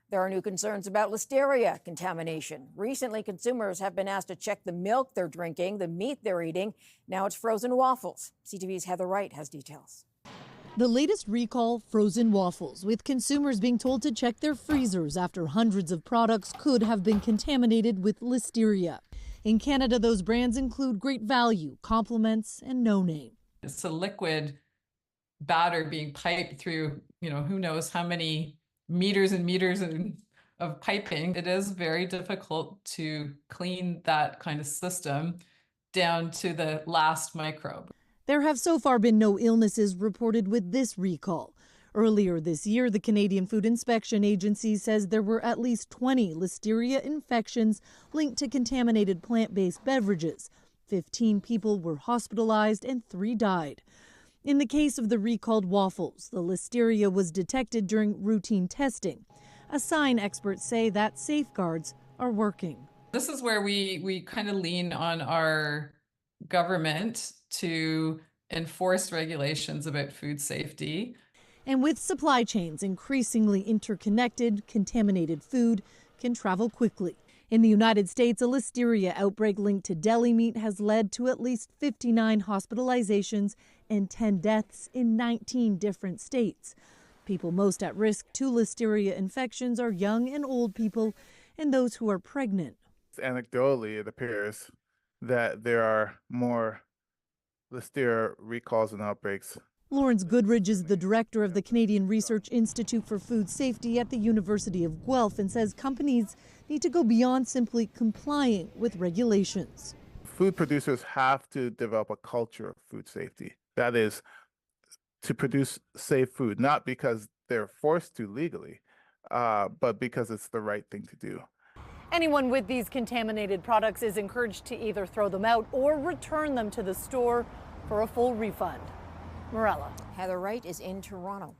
There are new concerns about listeria contamination. Recently, consumers have been asked to check the milk they're drinking, the meat they're eating. Now it's frozen waffles. CTV's Heather Wright has details. The latest recall, frozen waffles, with consumers being told to check their freezers after hundreds of products could have been contaminated with listeria. In Canada, those brands include Great Value, Compliments, and No Name. It's a liquid batter being piped through, who knows how many meters and meters of piping. It is very difficult to clean that kind of system down to the last microbe. There have so far been no illnesses reported with this recall. Earlier this year, the Canadian Food Inspection Agency says there were at least 20 listeria infections linked to contaminated plant-based beverages. 15 people were hospitalized and 3 died. In the case of the recalled waffles, the listeria was detected during routine testing, a sign experts say that safeguards are working. This is where we kind of lean on our government to enforce regulations about food safety. And with supply chains increasingly interconnected, contaminated food can travel quickly. In the United States, a listeria outbreak linked to deli meat has led to at least 59 hospitalizations and 10 deaths in 19 different states. People most at risk to listeria infections are young and old people and those who are pregnant. Anecdotally, it appears that there are more listeria recalls and outbreaks. Lawrence Goodridge is the director of the Canadian Research Institute for Food Safety at the University of Guelph and says companies need to go beyond simply complying with regulations. Food producers have to develop a culture of food safety. That is, to produce safe food, not because they're forced to legally, but because it's the right thing to do. Anyone with these contaminated products is encouraged to either throw them out or return them to the store for a full refund. Morella. Heather Wright is in Toronto.